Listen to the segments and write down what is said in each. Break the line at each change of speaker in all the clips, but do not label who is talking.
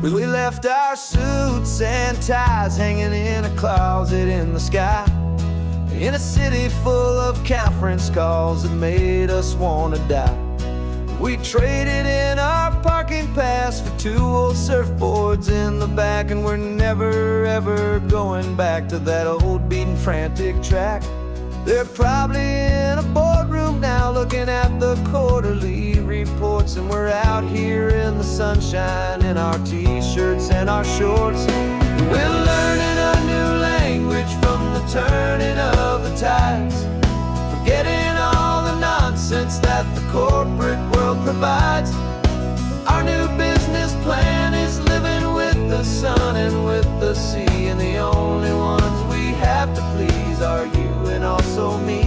We left our suits and ties hanging in a closet in the sky, in a city full of conference calls that made us wanna die. We traded in our parking pass for 2 old surfboards in the back, and we're never ever going back to that old beaten frantic track. They're probably in a boardroom now looking at the quarterly reports, and we're out here in the sunshine in our t-shirts and our shorts. We're learning a new language from the turning of the tides, forgetting all the nonsense that the corporate world provides. Our new business plan is living with the sun and with the sea, and the only ones we have to please are you and also me.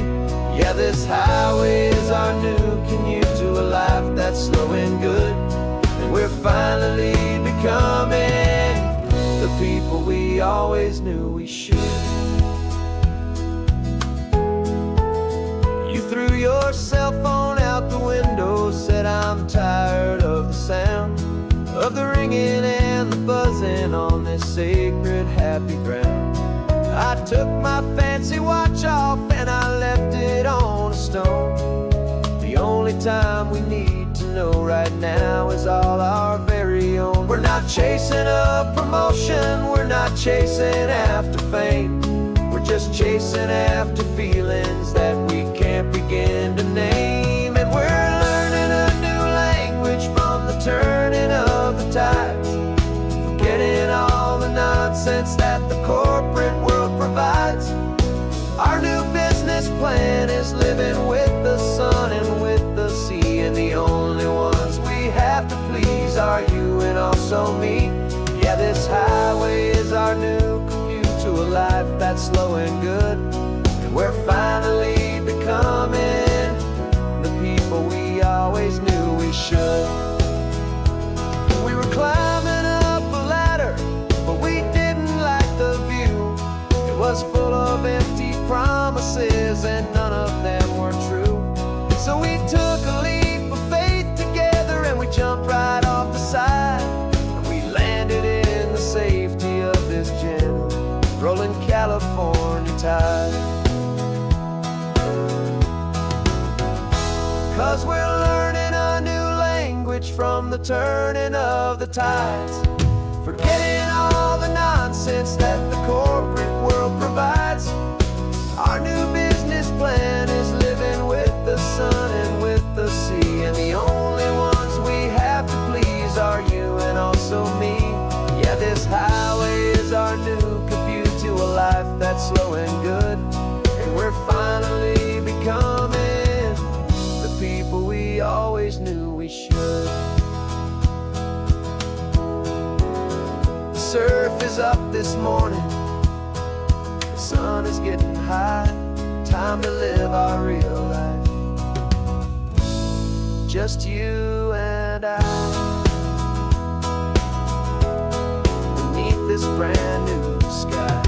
Yeah, this highway is our new commute to a life that's slow and good, and we're finally becoming the people we always knew we should. You threw your cell phone out the window, said I'm tired of the sound of the ringing and the buzzing on this sacred happy ground. I took my fancy watch off and I left it on a stone. The only time we need to know right now is all our very own. We're not chasing a promotion, we're not chasing after fame, we're just chasing after feelings that we can't begin to name. And we're learning a new language from the turning of the tides, forgetting all the nonsense that the corporate world provides. Our new business plan is living with the sun and with the sea, and the only ones we have to please are you and also me. Yeah, this highway is our new commute to a life that's slow and good, and we're finally becoming the people we always knew we should. We were climbing up a ladder, but we didn't like the view. It was full of empty promises and none of them were true. So we took a leap of faith together and we jumped right off the side, and we landed in the safety of this gentle rolling California tide. 'Cause we're learning a new language from the turning of the tides, forgetting all the nonsense that the corporate world provides. Our new business plan is living with the sun and with the sea, and the only ones we have to please are you and also me. Yeah, this highway is our new commute to a life that's slow and good, and we're finally becoming the people we always knew we should. The surf is up this morning, the sun is getting high, time to live our real life, just you and I, beneath this brand new sky.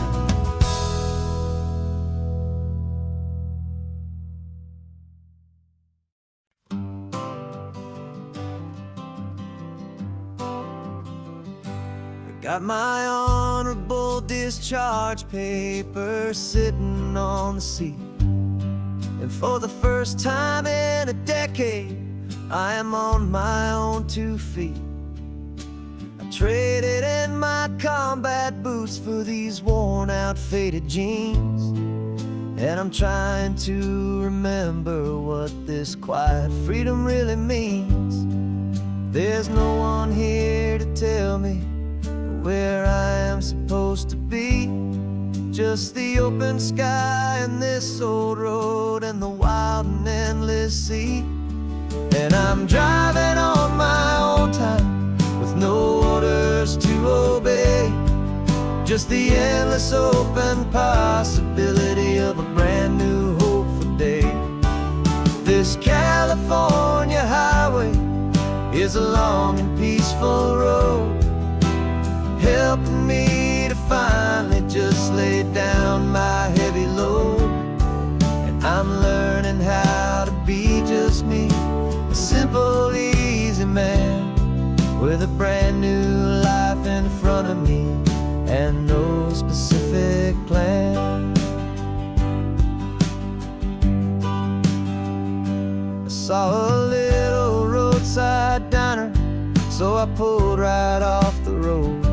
Got my honorable discharge paper sitting on the seat, and for the first time in a decade I am on my own 2 feet. I traded in my combat boots for these worn out faded jeans, and I'm trying to remember what this quiet freedom really means. There's no one here to tell me where I am supposed to be, just the open sky and this old road and the wild and endless sea. And I'm driving on my own time with no orders to obey, just the endless open possibility of a brand new hopeful day. This California highway is a long and peaceful road, helping me to finally just lay down my heavy load. And I'm learning how to be just me, a simple, easy man with a brand new life specific plan. I saw a little roadside diner, so I pulled right off the road.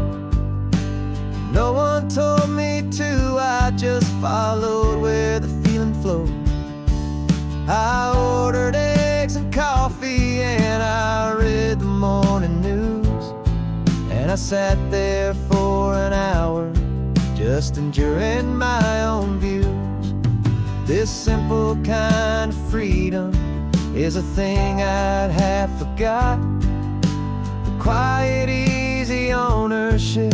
No one told me to, I just followed where the feeling flowed. I ordered eggs and coffee and I read the morning news. And I sat there for an hour, just enjoying my own views. This simple kind of freedom is a thing I'd have forgot. The quiet, easy ownership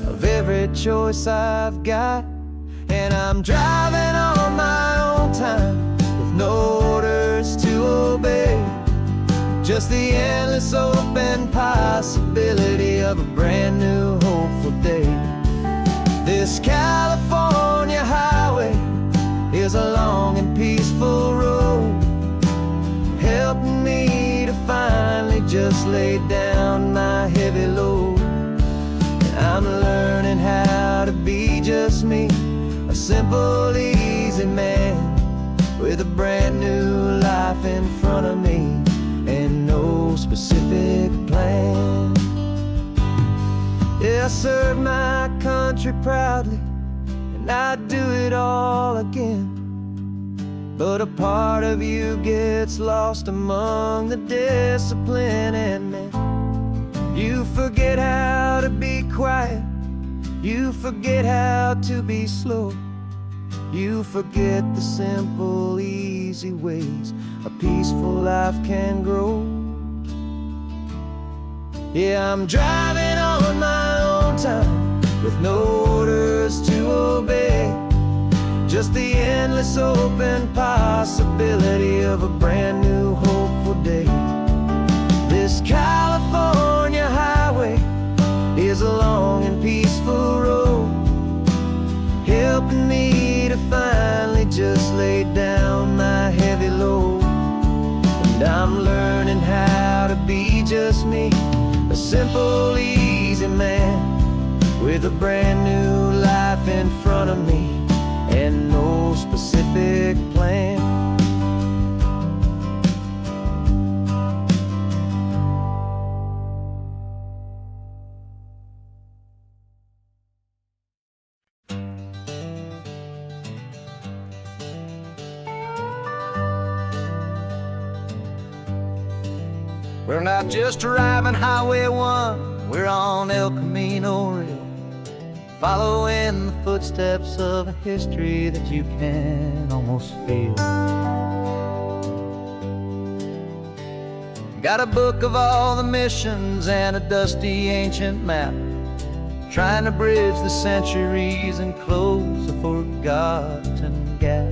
of every choice I've got. And I'm driving on my own time, with no orders to obey, just the endless open possibility of a brand new hopeful day. This California highway is a long and peaceful road, helping me to finally just lay down my heavy load. And I'm learning how to be just me, a simple, easy man, with a brand new life in front of me and no specific plan. Yeah, I serve my country proudly, and I'd do it all again. But a part of you gets lost among the discipline, and then you forget how to be quiet, you forget how to be slow, you forget the simple, easy ways a peaceful life can grow. Yeah, I'm driving on my own time, with no orders to obey, just the endless open possibility of a brand new hopeful day. This California highway is a long and peaceful road, helping me to finally just lay down my heavy load. And I'm learning how to be just me, a simple, easy man, with a brand new life in front of me and no specific plan. We're not just driving Highway 1, we're on El Camino Real, following the footsteps of a history that you can almost feel. Got a book of all the missions and a dusty ancient map, trying to bridge the centuries and close a forgotten gap.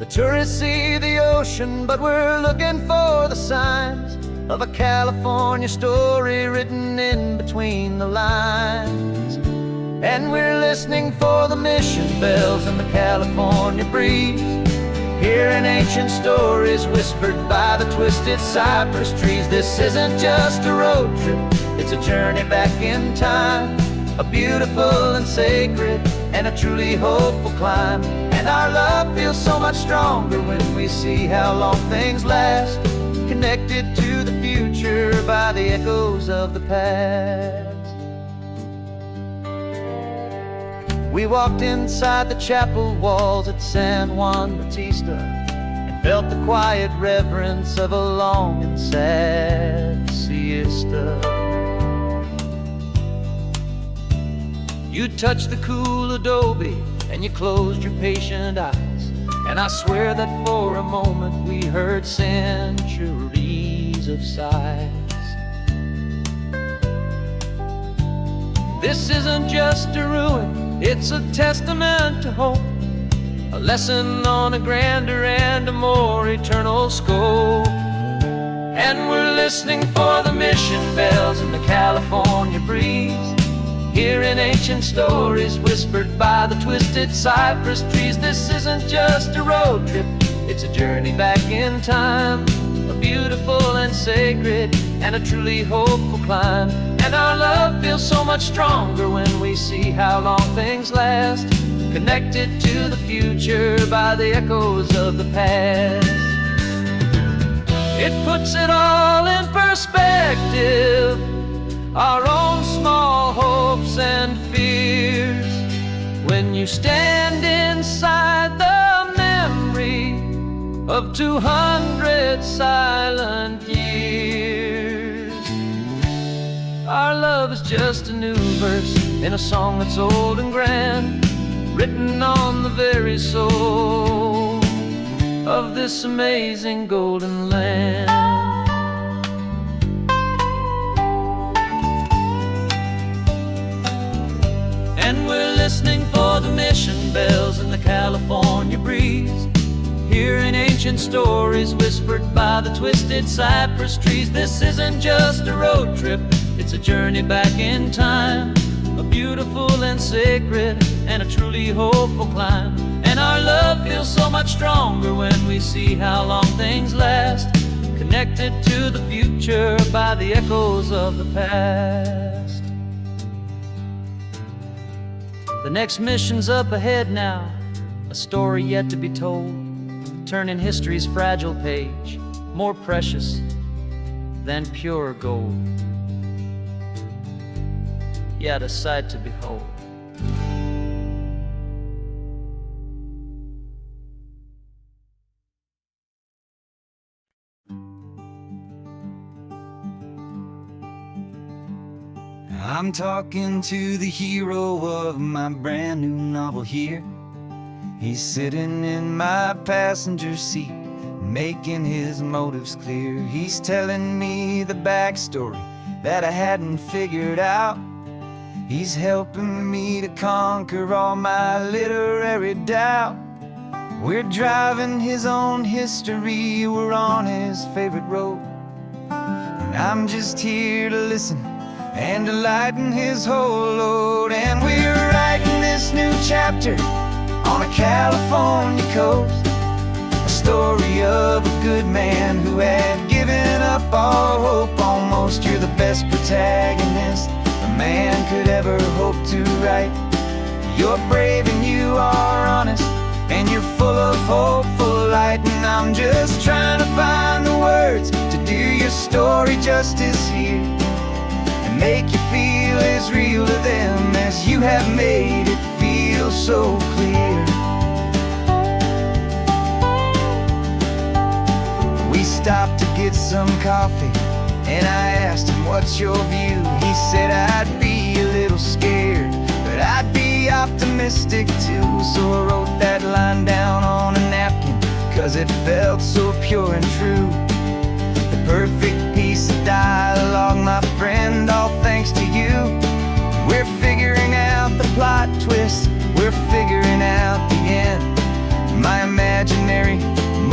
The tourists see the ocean, but we're looking for the signs of a California story written in between the lines. And we're listening for the mission bells and the California breeze, hearing ancient stories whispered by the twisted cypress trees. This isn't just a road trip, it's a journey back in time, a beautiful and sacred and a truly hopeful climb. And our love feels so much stronger when we see how long things last, connected to the future by the echoes of the past. We walked inside the chapel walls at San Juan Bautista and felt the quiet reverence of a long and sad siesta. You touched the cool adobe and you closed your patient eyes, and I swear that for a moment we heard centuries of sighs. This isn't just a ruin, it's a testament to hope, a lesson on a grander and a more eternal scope. And we're listening for the mission bells in the California breeze, hearing ancient stories whispered by the twisted cypress trees. This isn't just a road trip, it's a journey back in time, a beautiful and sacred and a truly hopeful climb. And our love feels so much stronger when we see how long things last, connected to the future by the echoes of the past. It puts it all in perspective, our own small hopes and fears, when you stand inside the memory of 200 silent years. Our love is just a new verse in a song that's old and grand, written on the very soul of this amazing golden land. And we're listening for the mission bells in the California breeze, hearing ancient stories whispered by the twisted cypress trees. This isn't just a road trip, it's a journey back in time, a beautiful and sacred and a truly hopeful climb. And our love feels so much stronger when we see how long things last, connected to the future by the echoes of the past. The next mission's up ahead now, a story yet to be told, turning history's fragile page, more precious than pure gold. Yet a sight to behold.
I'm talking to the hero of my brand new novel here. He's sitting in my passenger seat, making his motives clear. He's telling me the backstory that I hadn't figured out. He's helping me to conquer all my literary doubt. We're driving his own history, we're on his favorite road, and I'm just here to listen and to lighten his whole load. And we're writing this new chapter on a California coast, a story of a good man who had given up all hope almost. You're the best protagonist a man could ever hope to write. You're brave and you are honest, and you're full of hopeful light. And I'm just trying to find the words to do your story justice here, and make you feel as real to them as you have made it feel so clear. We stopped to get some coffee, and I asked him, what's your view? He said, I'd be a little scared, but I'd be optimistic too. So I wrote that line down on a napkin, 'cause it felt so pure and true. The perfect piece of dialogue, my friend, all thanks to you. We're figuring out the plot twist, we're figuring out the end. My imaginary,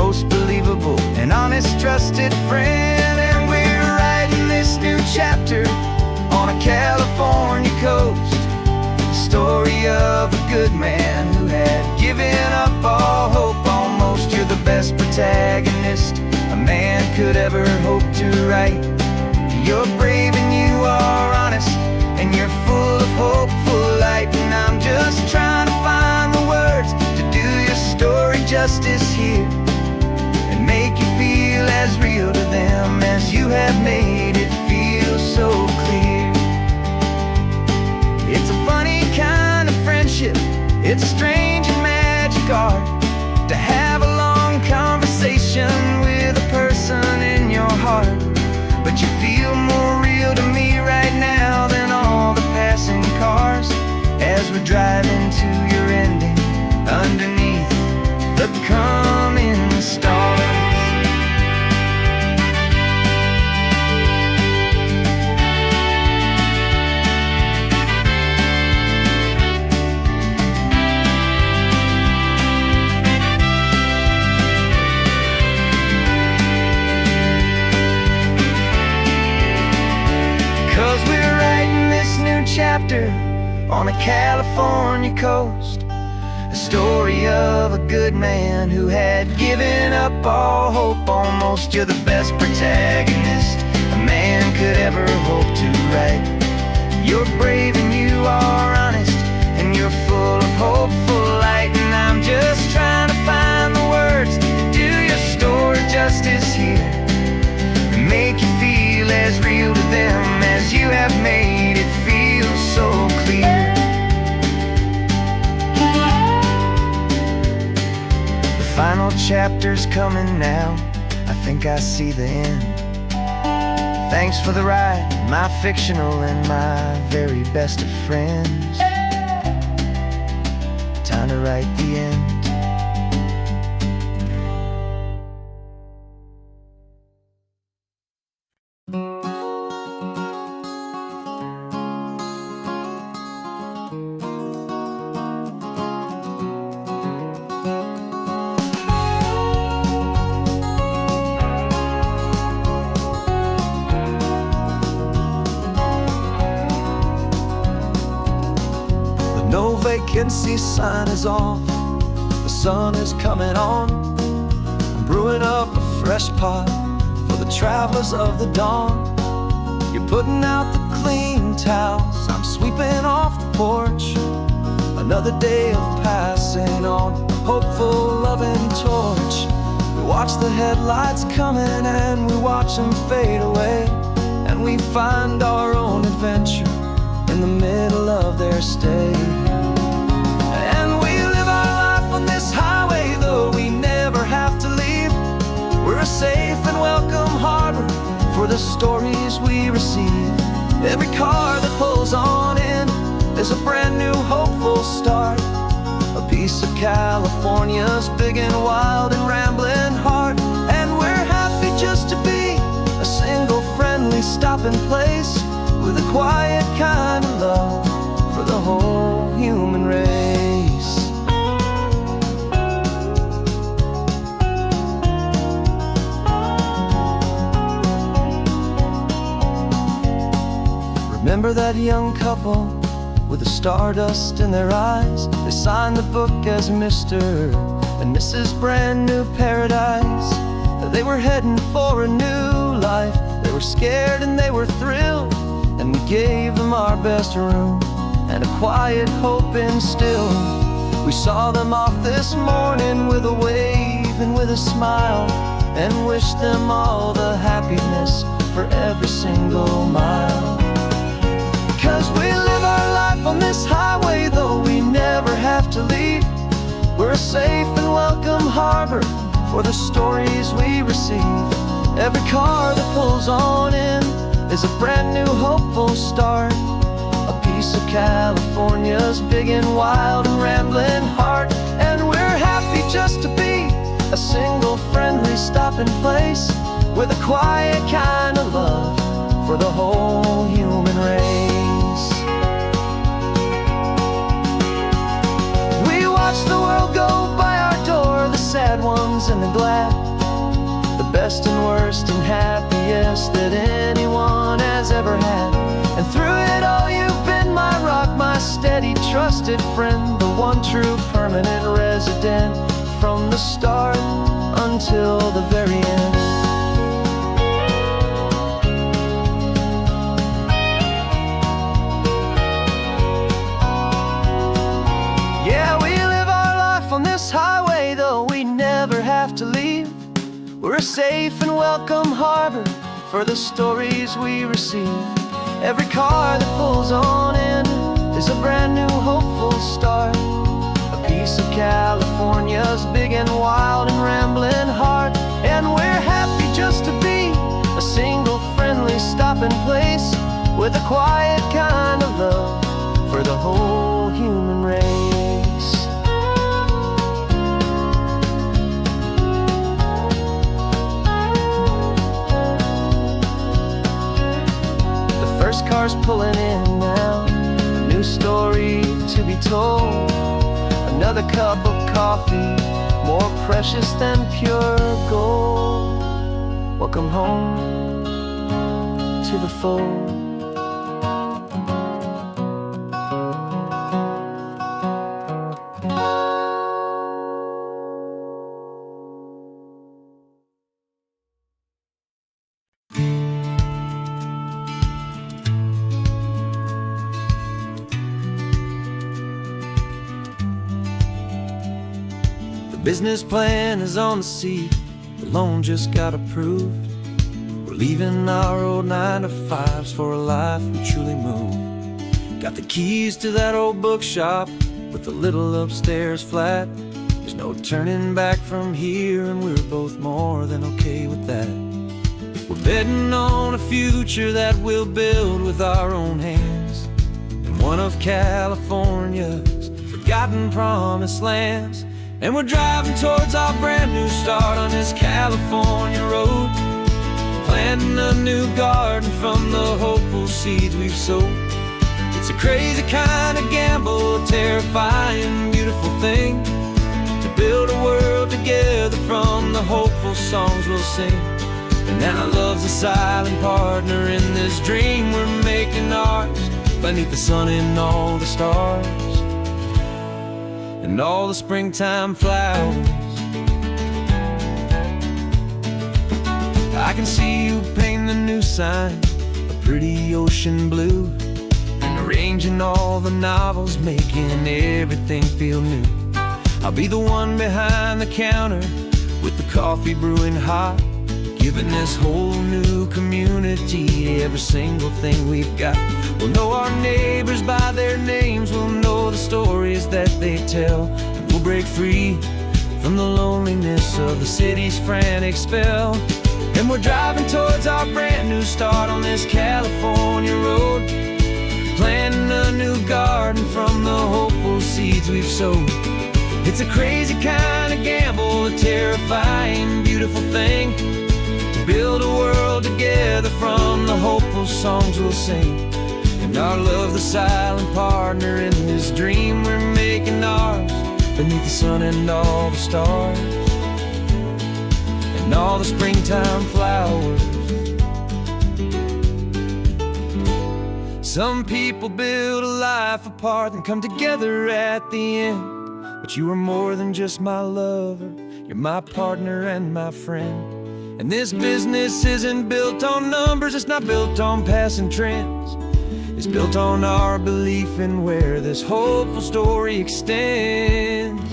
most believable and honest trusted friend. And we're writing this new chapter on a California coast, the story of a good man who had given up all hope almost. You're the best protagonist a man could ever hope to write. You're brave and you are honest, and you're full of hopeful light. And I'm just trying to find the words to do your story justice here, and make you feel as real to them as you have made it feel so clear. It's a funny kind of friendship, it's strange and magic art to have a long conversation with a person in your heart. But you feel more real to me right now than all the passing cars, as we're driving to your ending underneath the coming stars. 'Cause we're writing this new chapter on a California coast, a story of a good man who had given up all hope almost. You're the best protagonist a man could ever hope to write. You're brave and you are honest, and you're full of hopeful light. And I'm just trying to find the words to do your story justice here, and make you feel as real to them as you have made it feel so clear. The final chapter's coming now, I think I see the end. Thanks for the ride, my fictional and my very best of friends. Time to write the end.
No vacancy sign is off, the sun is coming on. I'm brewing up a fresh pot for the travelers of the dawn. You're putting out the clean towels, I'm sweeping off the porch. Another day of passing on, a hopeful, loving torch. We watch the headlights coming and we watch them fade away, and we find our own adventure in the middle of their stay. And we live our life on this highway, though we never have to leave. We're a safe and welcome harbor for the stories we receive. Every car that pulls on in is a brand new hopeful start, a piece of California's big and wild and rambling heart. And we're happy just to be a single friendly stopping place, with a quiet kind of love for the whole human race. Remember that young couple with the stardust in their eyes? They signed the book as Mr. and Mrs. Brand New Paradise. They were heading for a new life. They were scared and they were thrilled, and we gave them our best room and a quiet hope instilled. We saw them off this morning with a wave and with a smile, and wished them all the happiness for every single mile. 'Cause we live our life on this highway, though we never have to leave. We're a safe and welcome harbor for the stories we receive. Every car that pulls on in is a brand new hopeful start, a piece of California's big and wild and rambling heart. And we're happy just to be a single friendly stopping place, with a quiet kind of love for the whole human race. We watch the world go by our door, the sad ones and the glad, the best and worst and happiest that anyone has ever had. And through it all you've been my rock, my steady trusted friend, the one true permanent resident, from the start until the very end. Yeah, we live our life on this highway, though we never have to leave. We're a safe and welcome harbor for the stories we receive. Every car that pulls on in is a brand new hopeful start, a piece of California's big and wild and rambling heart. And we're happy just to be a single friendly stopping place, with a quiet kind of love for the whole human race. First car's pulling in now, a new story to be told. Another cup of coffee, more precious than pure gold. Welcome home to the fold. business plan is on the seat, the loan just got approved. We're leaving our old 9-to-5s for a life we truly moved. Got the keys to that old bookshop with the little upstairs flat. There's no turning back from here, and we're both more than okay with that. We're betting on a future that we'll build with our own hands in one of California's forgotten promised lands. And we're driving towards our brand new start on this California road, planting a new garden from the hopeful seeds we've sowed. It's a crazy kind of gamble, a terrifying, beautiful thing, to build a world together from the hopeful songs we'll sing. And now love's a silent partner in this dream we're making ours, beneath the sun and all the stars and all the springtime flowers. I can see you painting the new sign a pretty ocean blue, and arranging all the novels, making everything feel new. I'll be the one behind the counter with the coffee brewing hot, giving this whole new community every single thing we've got. We'll know our neighbors by their names, we'll know the stories that they tell, and we'll break free from the loneliness of the city's frantic spell. And we're driving towards our brand new start on this California road, planting a new garden from the hopeful seeds we've sowed. It's a crazy kind of gamble, a terrifying, beautiful thing, to build a world together from the hopeful songs we'll sing. And our love's the silent partner in this dream we're making ours, beneath the sun and all the stars and all the springtime flowers. Some people build a life apart and come together at the end, but you are more than just my lover, you're my partner and my friend. And this business isn't built on numbers, it's not built on passing trends. It's built on our belief in where this hopeful story extends.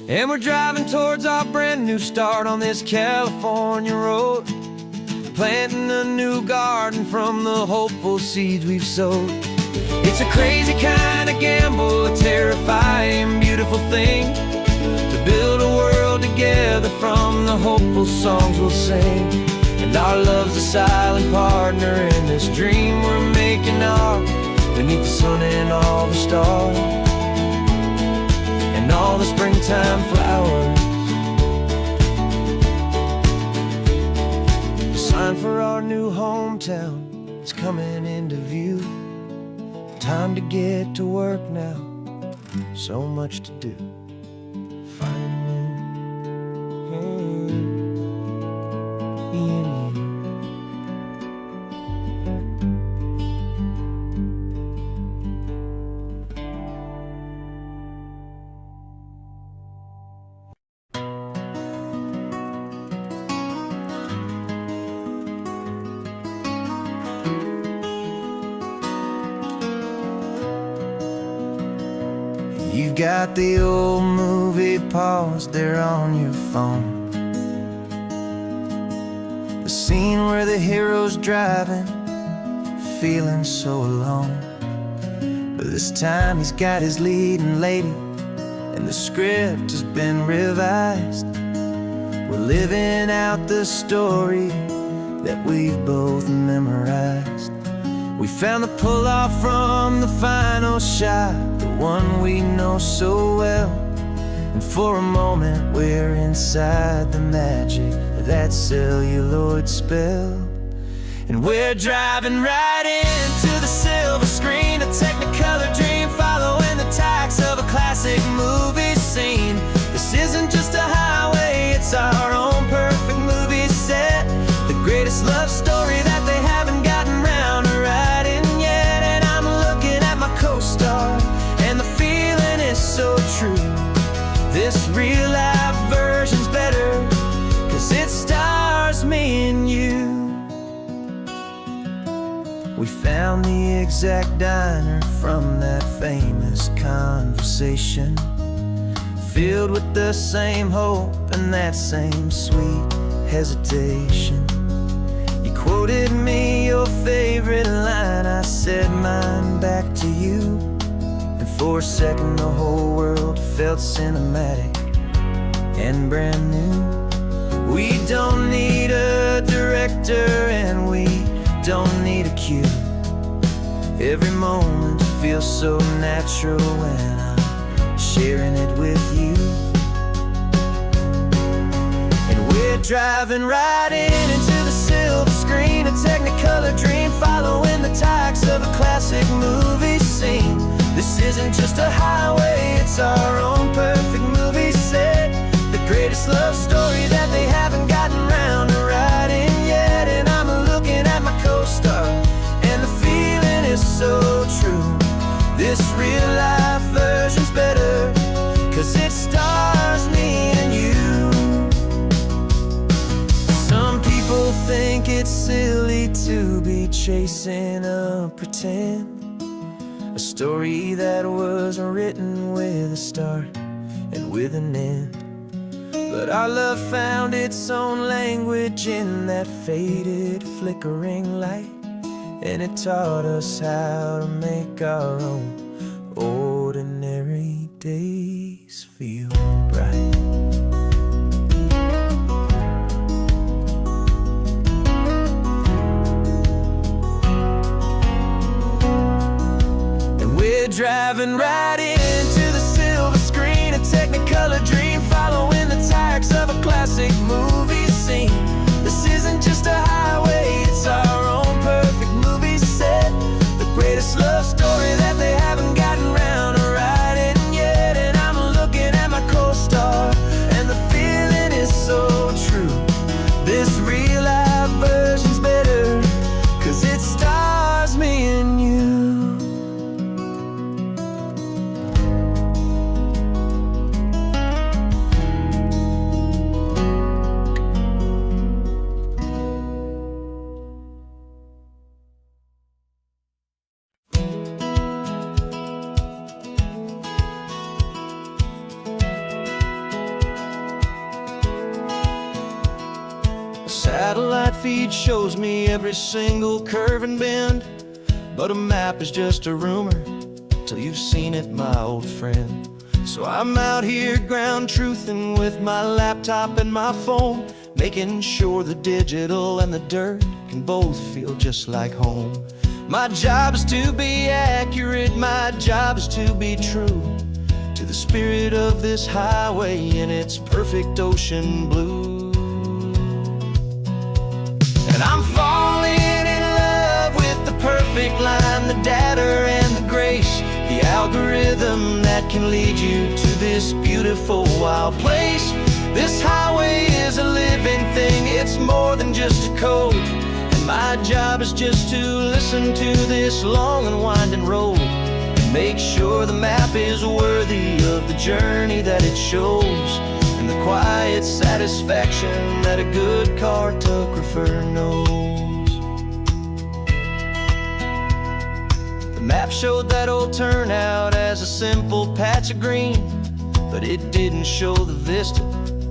And we're driving towards our brand new start on this California road, planting a new garden from the hopeful seeds we've sowed. It's a crazy kind of gamble, a terrifying, beautiful thing, to build a world together from the hopeful songs we'll sing. And our love's a silent partner in this dream we're making ours, beneath the sun and all the stars and all the springtime flowers. The sign for our new hometown is coming into view. Time to get to work now, so much to do. You've got the old movie paused there on your phone, the scene where the hero's driving, feeling so alone. But this time he's got his leading lady, and the script has been revised. We're living out the story that we've both memorized. We found the pull-off from the final shot, the one we know so well. And for a moment we're inside the magic of that celluloid spell. And we're driving right into the silver screen, a Technicolor dream, following the tacks of a classic movie scene. This isn't just a highway, it's our own perfect movie set, the greatest love story that they haven't gotten round to writing yet. And I'm looking at my co-star, and the feeling is so true. This real life version's better, 'cause it stars me and you. We found the exact diner from that famous conversation, filled with the same hope and that same sweet hesitation. You quoted me your favorite line, I said mine back to you, and for a second the whole world felt cinematic and brand new. We don't need a director and we don't need a cue. Every moment feels so natural when I'm sharing it with you. And we're driving right into the silver screen, a Technicolor dream, following the tacks of a classic movie scene. This isn't just a highway, it's our own perfect movie set, the greatest love story that they haven't gotten round to writing yet. And I'm looking at my co-star, and the feeling is so true. This real life version's better, 'cause it stars me and you. Some people think it's silly to be chasing a pretend, a story that was written with a start and with an end. But our love found its own language in that faded, flickering light, and it taught us how to make our own ordinary days feel bright. And we're driving right into the silver screen, a Technicolor dream, following the tacks of a classic movie scene. This isn't just a highway, it's our own perfect movie set, the greatest love story that they haven't gotten round to writing yet. And I'm looking at my co-star, and the feeling is so true. This real life version's better, 'cause it stars me and you. Satellite feed shows me every single curve and bend, but a map is just a rumor till you've seen it, my old friend. So I'm out here ground truthing with my laptop and my phone, making sure the digital and the dirt can both feel just like home. My job is to be accurate, my job is to be true to the spirit of this highway in its perfect ocean blue. And I'm falling in love with the perfect line, the data and the grace, the algorithm that can lead you to this beautiful wild place. This highway is a living thing, it's more than just a code, and my job is just to listen to this long and winding road and make sure the map is worthy of the journey that it shows, and the quiet satisfaction that a good cartographer knows. The map showed that old turnout as a simple patch of green, but it didn't show the vista,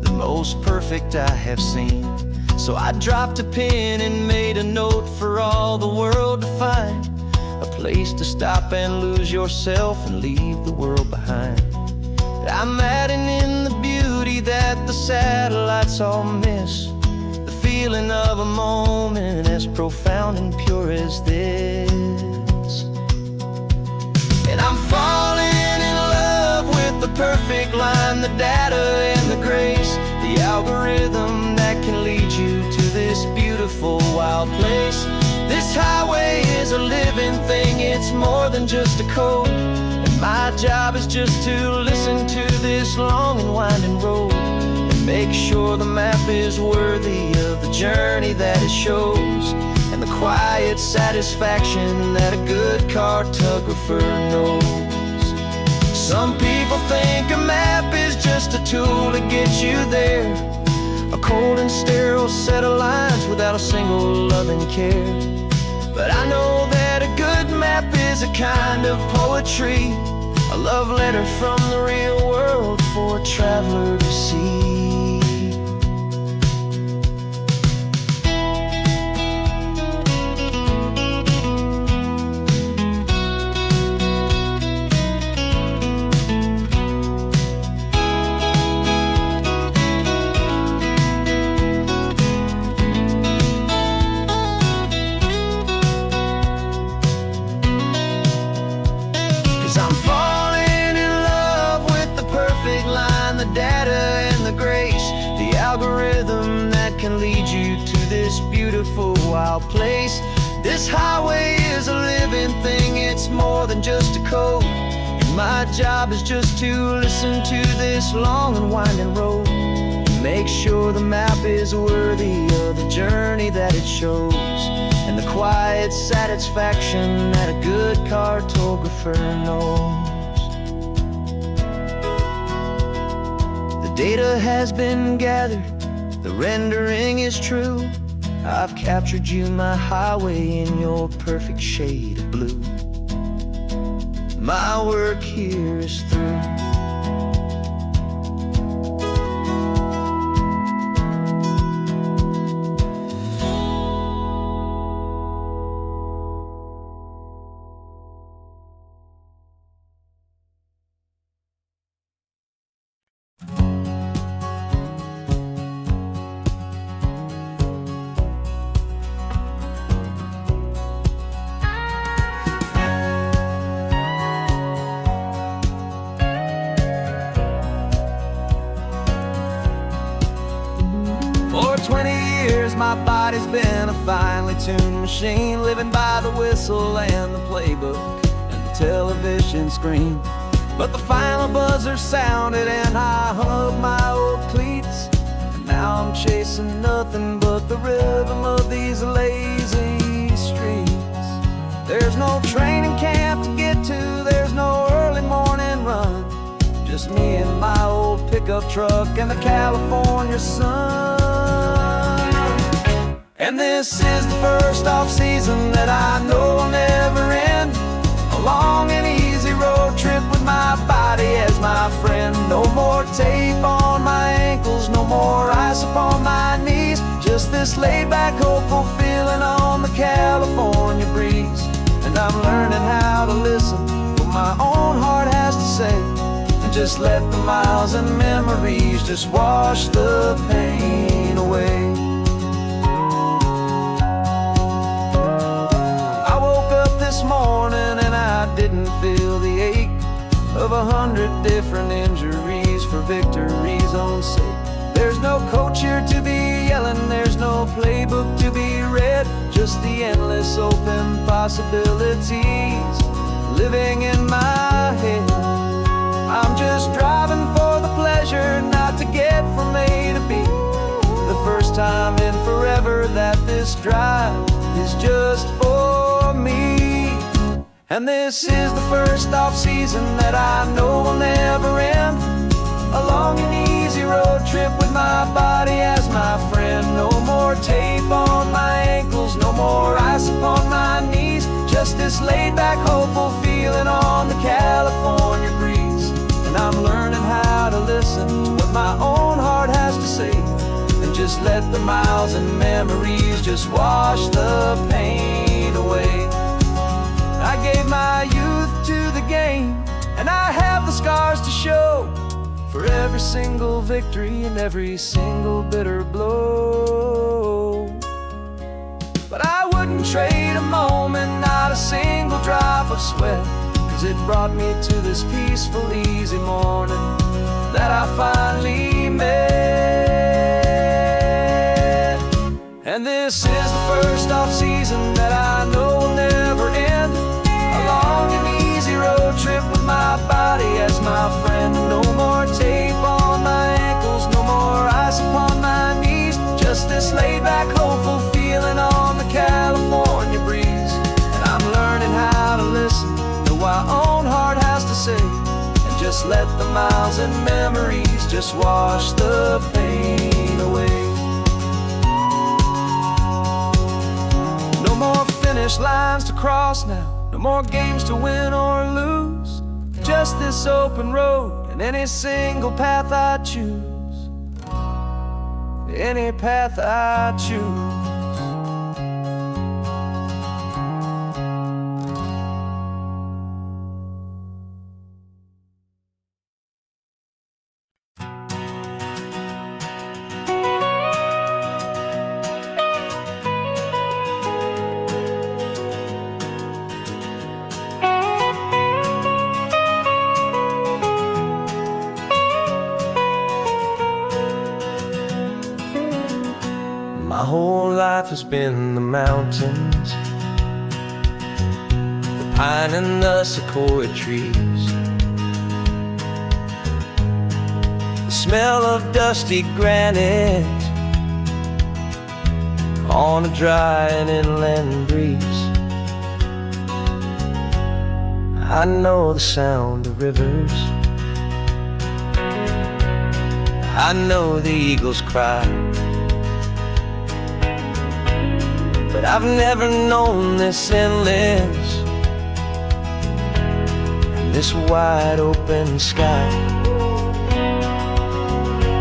the most perfect I have seen. So I dropped a pin and made a note for all the world to find, a place to stop and lose yourself and leave the world behind. I'm adding in the beauty that the satellites all miss, the feeling of a moment as profound and pure as this. And I'm falling in love with the perfect line, the data and the grace, the algorithm that can lead you to this beautiful wild place. This highway is a living thing, it's more than just a code, and my job is just to listen to this long and winding road and make sure the map is worthy of the journey that it shows, and the quiet satisfaction that a good cartographer knows. Some people think a map is just a tool to get you there, a cold and sterile set of lines without a single loving care. But I know that a good map is a kind of poetry, a love letter from the real world for a traveler to see. 'Cause I'm falling in love with the perfect line, the data and the grace, the algorithm that can lead you to this beautiful wild place. This highway is a living thing, it's more than just a code. And my job is just to listen to this long and winding road, and make sure the map is worthy of the journey that it shows, and the quiet satisfaction that a good cartographer knows. The data has been gathered, the rendering is true. I've captured you, my highway, in your perfect shade of blue. My work here is through. For 20 years my body's been a finely tuned machine, living by the whistle and the playbook and the television screen. But the final buzzer sounded and I hung up my old cleats, and now I'm chasing nothing but the rhythm of these lazy streets. There's no training camp to get to, there's no early morning run, just me and my old pickup truck and the California sun. And this is the first off-season that I know will never end, a long and easy road trip with my body as my friend. No more tape on my ankles, no more ice upon my knees, just this laid-back, hopeful feeling on the California breeze. And I'm learning how to listen to what my own heart has to say, and just let the miles and memories just wash the pain away. This morning and I didn't feel the ache of 100 different injuries for victory's own sake. There's no coach here to be yelling, there's no playbook to be read, just the endless open possibilities living in my head. I'm just driving for the pleasure, not to get from A to B. The first time in forever that this drive is just for me. And this is the first off-season that I know will never end, a long and easy road trip with my body as my friend. No more tape on my ankles, no more ice upon my knees, just this laid-back, hopeful feeling on the California breeze. And I'm learning how to listen to what my own heart has to say, and just let the miles and memories just wash the pain away. I gave my youth to the game, and I have the scars to show for every single victory and every single bitter blow. But I wouldn't trade a moment, not a single drop of sweat, 'cause it brought me to this peaceful, easy morning that I finally met. And this is the first off-season that I know will never end, a long and easy road trip with my body as my friend. No more tape on my ankles, no more ice upon my knees, just this laid-back, hopeful feeling on the California breeze. And I'm learning how to listen to what my own heart has to say, and just let the miles and memories just wash the pain away. No more finish lines to cross now, no more games to win or lose, just this open road and And any single path I choose, any path I choose. My whole life has been the mountains, the pine and the sequoia trees, the smell of dusty granite on a dry and inland breeze. I know the sound of rivers, I know the eagles cry, but I've never known this endless and this wide open sky.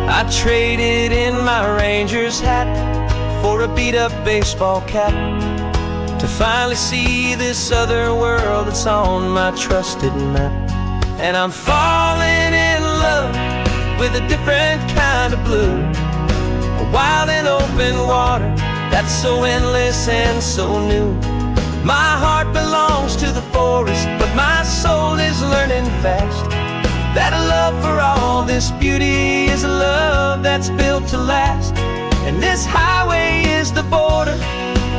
I traded in my Ranger's hat for a beat-up baseball cap to finally see this other world that's on my trusted map. And I'm falling in love with a different kind of blue, a wild and open water that's so endless and so new. My heart belongs to the forest, but my soul is learning fast that a love for all this beauty is a love that's built to last. And this highway is the border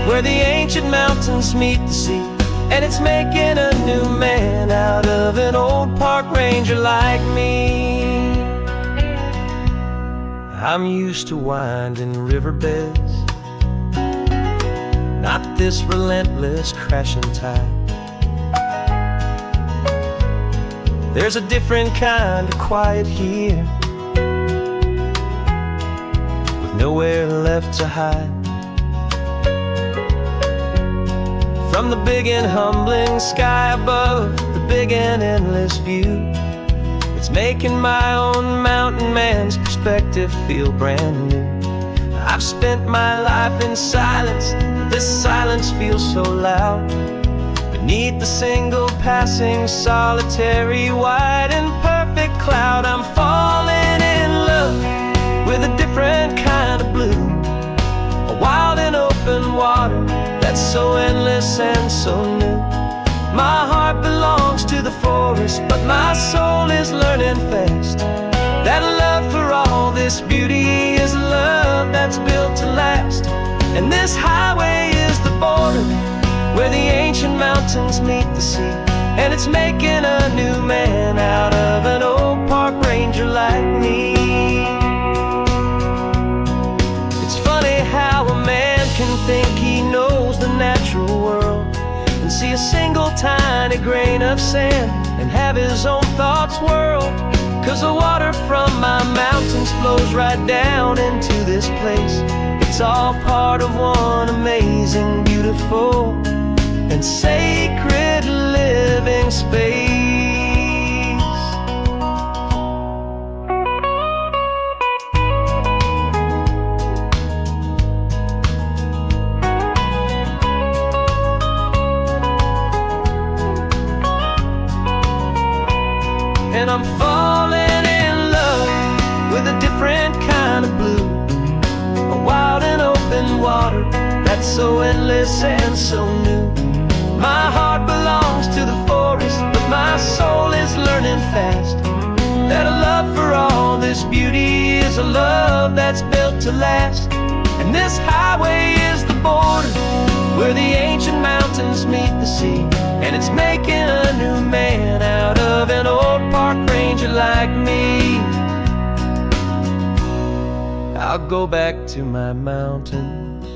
where the ancient mountains meet the sea, and it's making a new man out of an old park ranger like me. I'm used to winding riverbeds, not this relentless crashing tide. There's a different kind of quiet here, with nowhere left to hide. From the big and humbling sky above, the big and endless view, it's making my own mountain man's perspective feel brand new. I've spent my life in silence, this silence feels so loud. Beneath the single passing solitary white and perfect cloud, I'm falling in love with a different kind of blue, a wild and open water that's so endless and so new. My heart belongs to the forest, but my soul is learning fast that a love for all this beauty is a love that's built to last. And this highway is the border where the ancient mountains meet the sea, and it's making a new man out of an old park ranger like me. It's funny how a man can think he knows the natural world and see a single tiny grain of sand and have his own thoughts whirled. 'Cause the water from my mountains flows right down into this place. It's all part of one amazing, beautiful, and sacred living space. And I'm falling in love with a different kind of blue, a wild and open water that's so endless and so new. My heart belongs to the forest, but my soul is learning fast that a love for all this beauty is a love that's built to last. And this highway is the border where the ancient mountains meet the sea, and it's making a new man out of an old park ranger like me. I'll go back to my mountains,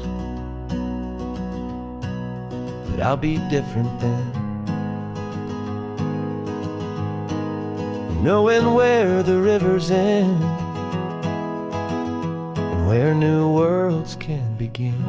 but I'll be different then, knowing where the rivers end and where new worlds can begin.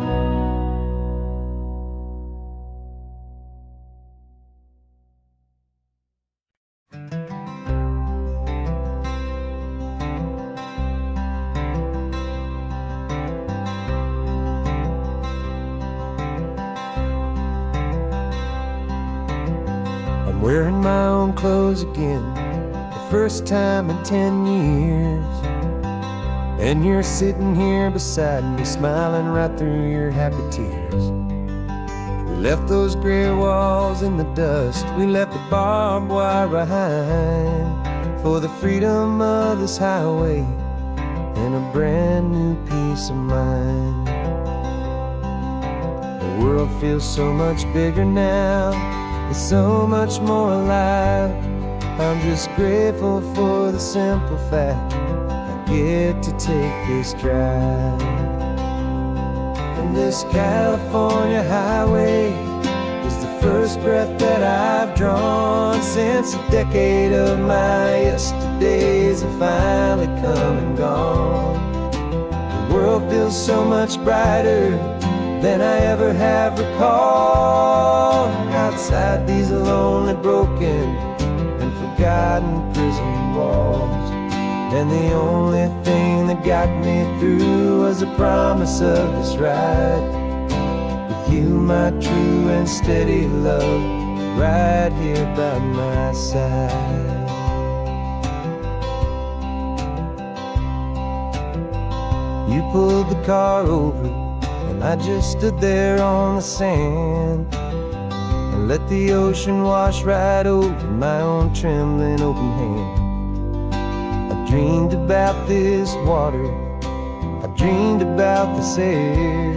wearing my own clothes again, the first time in 10 years. And you're sitting here beside me, smiling right through your happy tears. We left those gray walls in the dust, we left the barbed wire behind, for the freedom of this highway and a brand new peace of mind. The world feels so much bigger now, it's so much more alive. I'm just grateful for the simple fact I get to take this drive. And this California highway is the first breath that I've drawn since a decade of my yesterdays have finally come and gone. The world feels so much brighter than I ever have recalled. Outside these lonely, broken, and forgotten prison walls, and the only thing that got me through was the promise of this ride with you, my true and steady love, right here by my side. You pulled the car over, and I just stood there on the sand and let the ocean wash right over my own trembling open hand. I dreamed about this water, I dreamed about this air,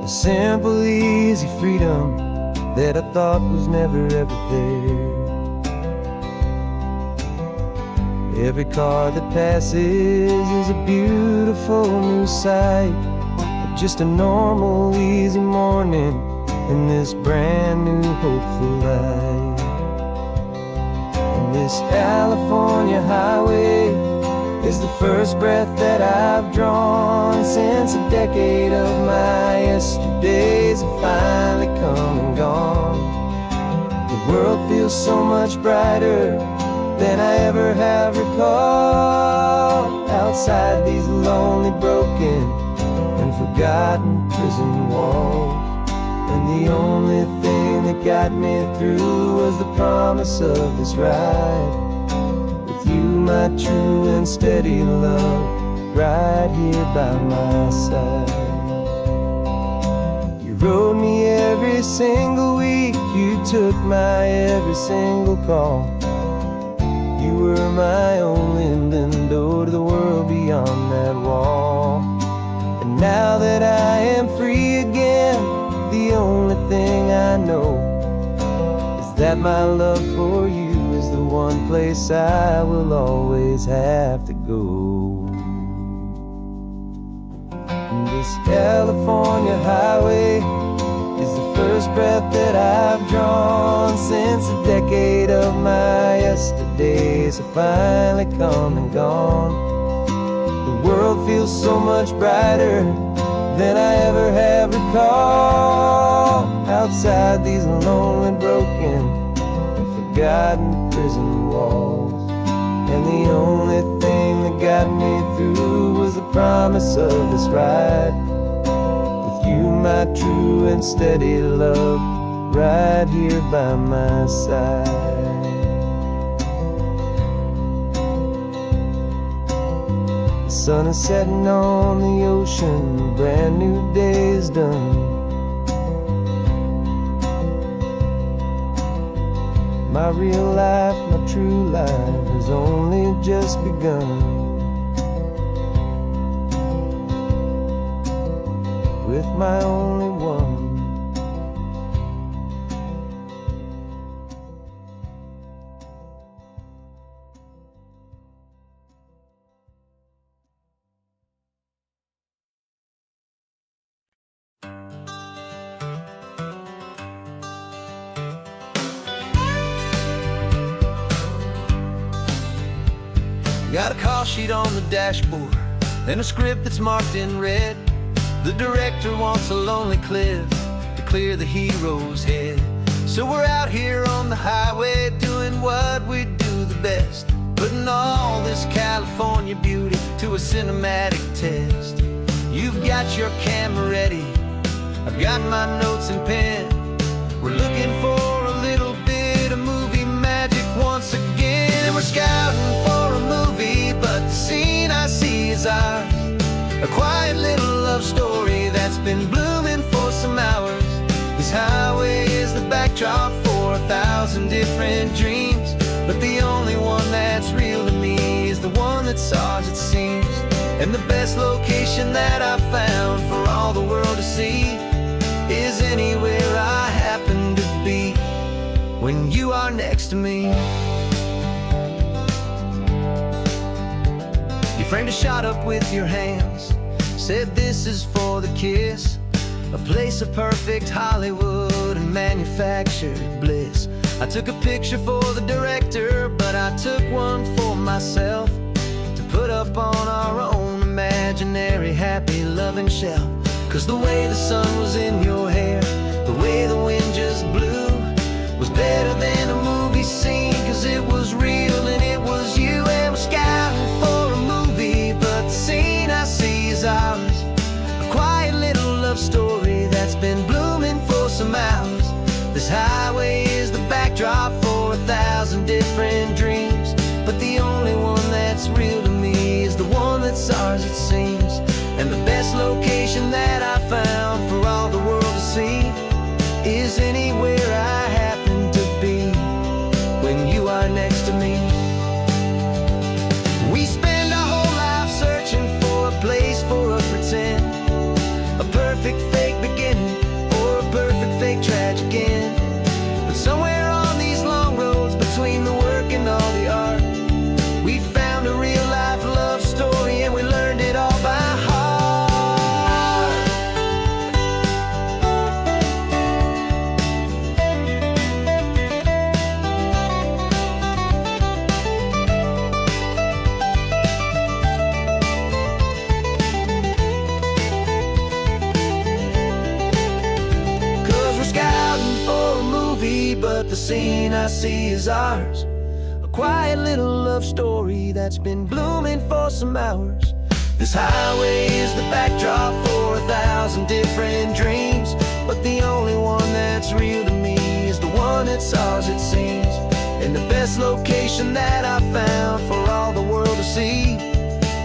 the simple easy freedom that I thought was never ever there. Every car that passes is a beautiful new sight, just a normal easy morning in this brand new hopeful life. And this California highway is the first breath that I've drawn since a decade of my yesterdays have finally come and gone. The world feels so much brighter than I ever have recalled. Outside these lonely, broken, and forgotten prison walls, and the only thing that got me through was the promise of this ride with you, my true and steady love, right here by my side. You rode me every single week, you took my every single call. You were my only window to the world beyond that wall. And now that I am free again, the only thing I know is that my love for you is the one place I will always have to go. And this California highway is the first breath that I've drawn since a decade of my yesterdays have finally come and gone. The world feels so much brighter than I ever have recalled. Outside these lonely, broken, and forgotten prison walls, and the only thing that got me through was the promise of this ride with you, my true and steady love, right here by my side. The sun is setting on the ocean, a brand new day is done. My real life, my true life has only just begun. With my only one. Got a call sheet on the dashboard and a script that's marked in red. The director wants a lonely cliff to clear the hero's head. So we're out here on the highway doing what we do the best, putting all this California beauty to a cinematic test. You've got your camera ready, I've got my notes and pen. We're looking for a little bit of movie we're scouting for a movie, but the scene I see is ours. A quiet little love story that's been blooming for some hours. This highway is the backdrop for 1,000 different dreams, but the only one that's real to me is the one that's ours, it seems. And the best location that I've found for all the world to see is anywhere I happen to be when you are next to me. You framed a shot up with your hands, said this is for the kiss, a place of perfect Hollywood and manufactured bliss. I took a picture for the director, but I took one for myself to put up on our own imaginary happy loving shelf. Cause the way the sun was in your hair, the way the wind just blew, was better than a movie scene, cause it was real and it was you. And we're scouting for a movie, but the scene I see is ours. A quiet little love story that's been blooming for some hours. This highway is the backdrop for 1,000 different dreams, but the only one that's real to me is the one that's ours, it seems. And the best location that I found for all the world to see is anywhere I happen to be when you are next to me. We spend our whole life searching for a place for a pretend, a perfect fake beginning or a perfect fake tragic end. But somewhere on these long roads between the work and all the art, we found a real life love story and we learned it all by heart. But the scene I see is ours. A quiet little love story that's been blooming for some hours. This highway is the backdrop for 1,000 different dreams, but the only one that's real to me is the one that's ours, it seems. And the best location that I found for all the world to see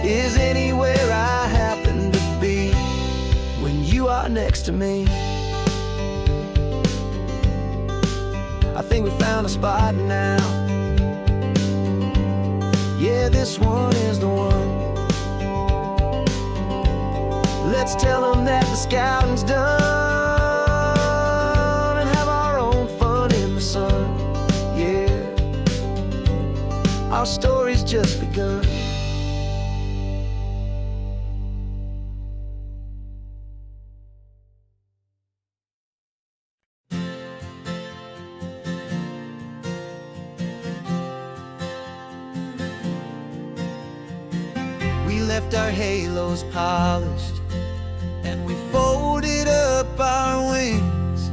is anywhere I happen to be when you are next to me. I think we found a spot now. Yeah, this one is the one. Let's tell them that the scouting's done and have our own fun in the sun. Yeah, our story's just begun. We left our halos polished and we folded up our wings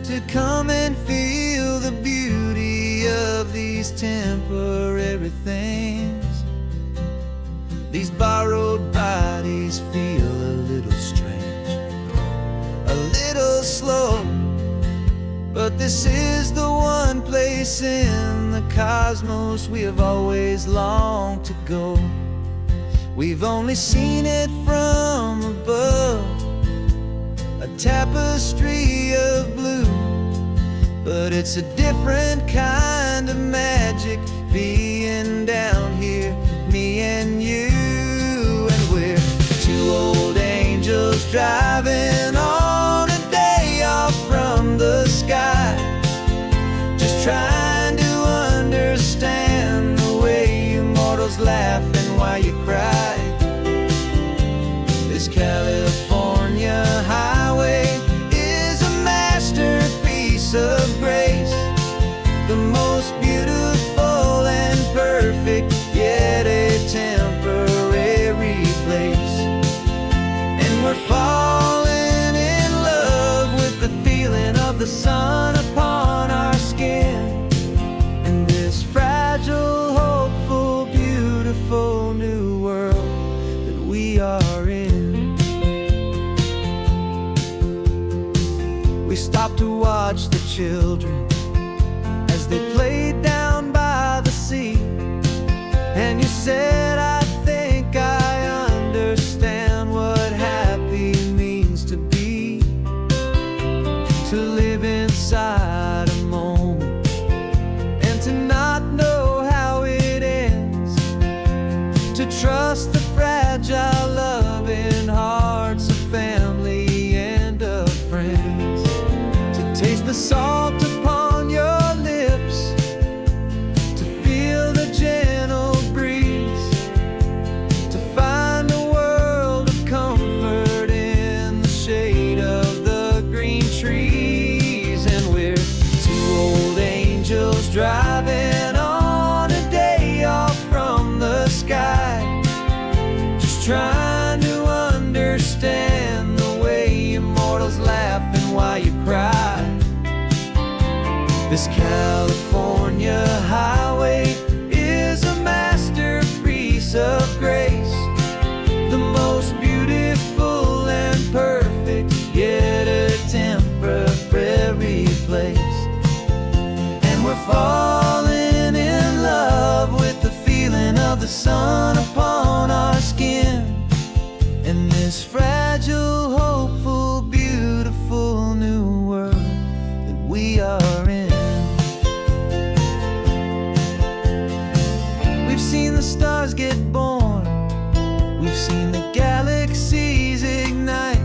to come and feel the beauty of these temporary things. These borrowed bodies feel a little strange, a little slow, but this is the one place in the cosmos we have always longed to go. We've only seen it from above, a tapestry of blue, but it's a different kind of magic being down here, me and you. And we're two old angels driving on a day off from the sky, just trying to understand the way you mortals laugh and why you cry. This California highway is a masterpiece of grace, the most beautiful and perfect, yet a temporary place. And we're falling in love with the feeling of the sun upon our skin, and this fragile, hopeful, beautiful new world that we are in. We stopped to watch the children as they played down by the sea. And you said, I think I understand what happy means to be, to live inside a moment and to not know how it ends, to trust the fragile loving hearts of family and of friends, to taste the salt upon your lips, to feel the gentle breeze, to find a world of comfort in the shade of the green trees. And we're two old angels driving on a day off from the sky, just trying to understand the way immortals laugh and why you cry. This California highway is a masterpiece of grace, the most beautiful and perfect, yet a temporary place. And we're falling in love with the feeling of the sun upon our skin, in this fragile, hopeful, beautiful new world that we are in. We've seen the stars get born, we've seen the galaxies ignite,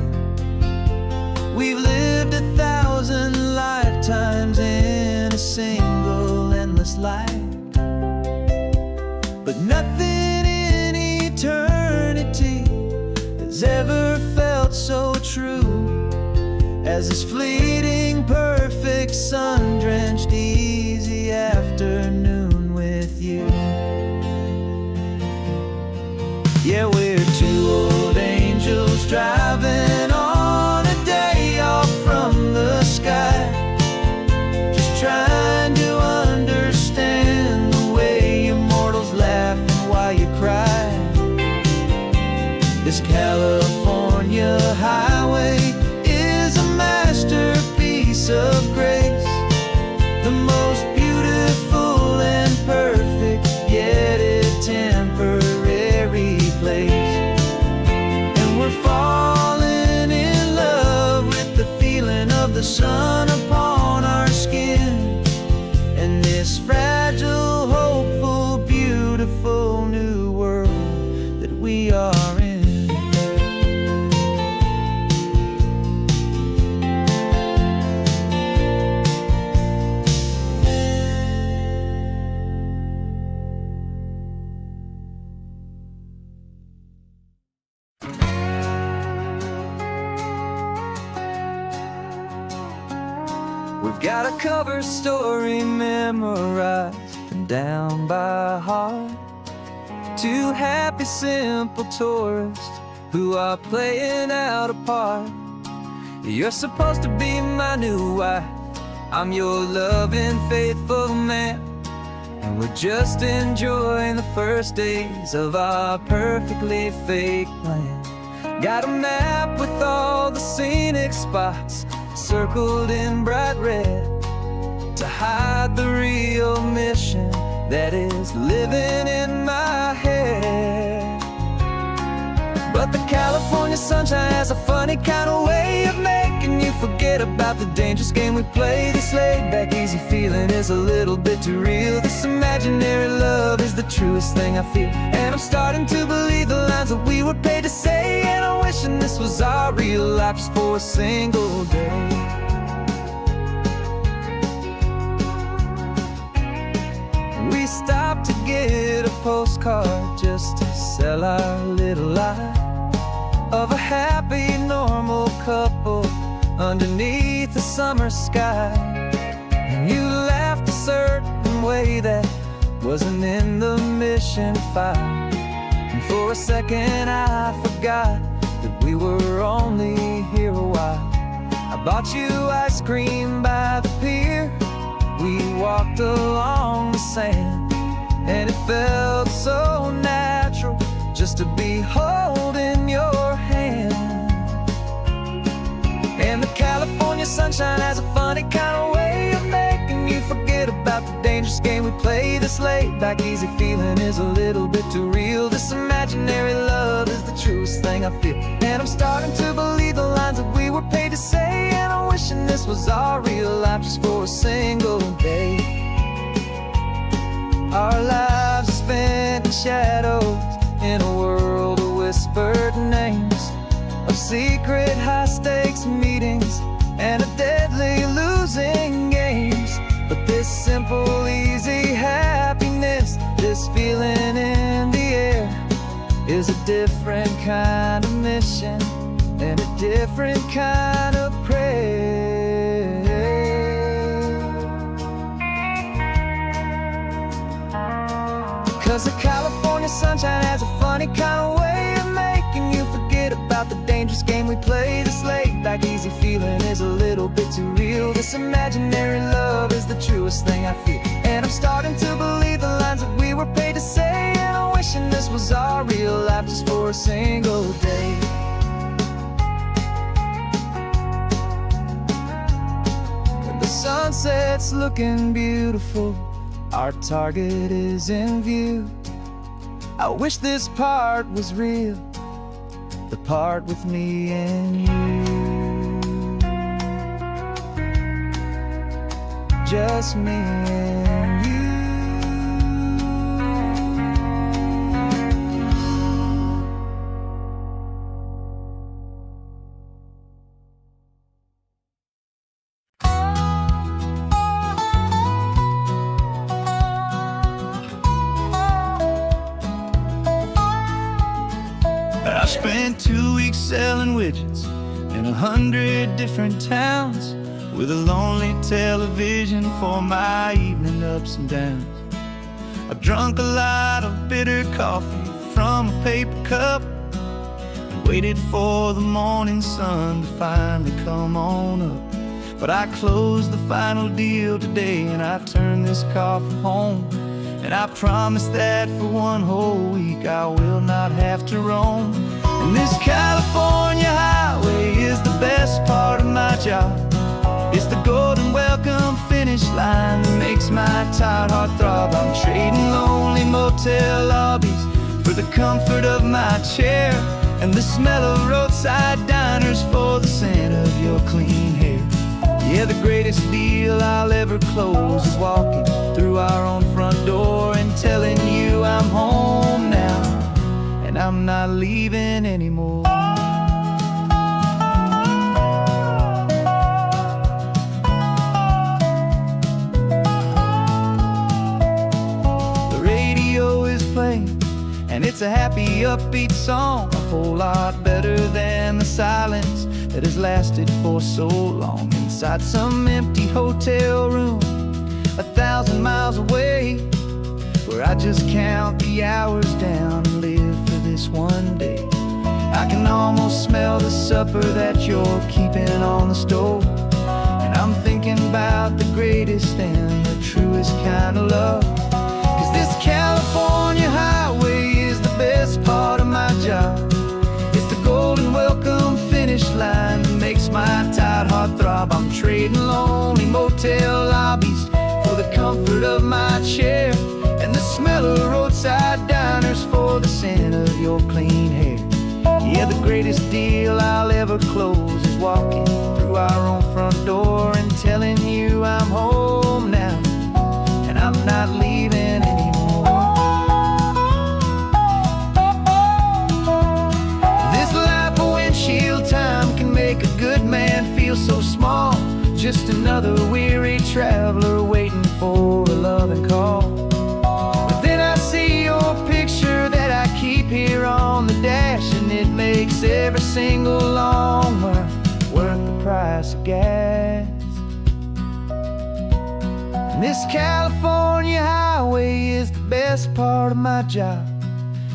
we've lived 1,000 lifetimes in a single endless life. But nothing in eternity has ever felt so true as this fleeting, perfect, sun-drenched, easy afternoon with you. Yeah, we're two old angels driving on a day off from the sky, just trying to understand the way immortals laugh and why you cry. This California highway is a masterpiece of grace, the most beautiful and perfect, yet a temporary place. And we're falling in love with the feeling of the sun upon our skin, and this fragile, hopeful, beautiful new world that we are in. We've got a cover story memorized and down by heart, two happy, simple tourists who are playing out a part. You're supposed to be my new wife, I'm your loving, faithful man, and we're just enjoying the first days of our perfectly fake plan. Got a map with all the scenic spots circled in bright red to hide the real mission that is living in my head. But the California sunshine has a funny kind of way of making you forget about the dangerous game we play. This laid back, easy feeling is a little bit too real. This imaginary love is the truest thing I feel, and I'm starting to believe the lines that we were paid to say. And I'm wishing this was our real life just for a single day. We stopped to get a postcard just to sell our little lie of a happy, normal couple underneath the summer sky. And you laughed a certain way that wasn't in the mission file, and for a second I forgot that we were only here a while. I bought you ice cream by the pier, we walked along the sand, and it felt so natural just to be holding your hand. And the California sunshine has a funny kind of way of making you forget about the dangerous game we play, this laid back easy feeling is a little bit too real. This imaginary love is the truest thing I feel, and I'm starting to believe the lines that we were paid to say. And I'm wishing this was our real life just for a single day. Our lives are spent in shadows, in a world of whispered names, of secret high-stakes meetings and of deadly losing games. But this simple, easy happiness, this feeling in the air, is a different kind of mission and a different kind of prayer. 'Cause the California sunshine has a funny kind of way of making you forget about the dangerous game we play. This laid back easy feeling is a little bit too real. This imaginary love is the truest thing I feel, and I'm starting to believe the lines that we were paid to say. And I'm wishing this was our real life just for a single day. When the sunset's looking beautiful, our target is in view. I wish this part was real, the part with me and you. Just me and you.
I spent 2 weeks selling widgets in 100 different towns, with a lonely television for my evening ups and downs. I drunk a lot of bitter coffee from a paper cup and waited for the morning sun to finally come on up. But I closed the final deal today, and I turned this car from home. And I promise that for one whole week I will not have to roam. And this California highway is the best part of my job. It's the golden welcome finish line that makes my tired heart throb. I'm trading lonely motel lobbies for the comfort of my chair, and the smell of roadside diners for the scent of your clean hair. Yeah, the greatest deal I'll ever close is walking through our own front door and telling you I'm home now, and I'm not leaving anymore. The radio is playing, and it's a happy, upbeat song, a whole lot better than the silence that has lasted for so long. Inside some empty hotel room 1,000 miles away, where I just count the hours down and live for this one day. I can almost smell the supper that you're keeping on the stove, and I'm thinking about the greatest and the truest kind of love. 'Cause this California highway is the best part of my job. It's the golden welcome finish line that makes my tired heart throb. I'm trading lonely motel lobbies for the comfort of my chair, and the smell of roadside diners for the scent of your clean hair. Yeah, the greatest deal I'll ever close is walking through our own front door and telling you I'm home now, and I'm not leaving anymore. This life of windshield time can make a good man feel so small, just another weary traveler waiting for a loving call. But then I see your picture that I keep here on the dash, and it makes every single long mile worth the price of gas. And this California highway is the best part of my job.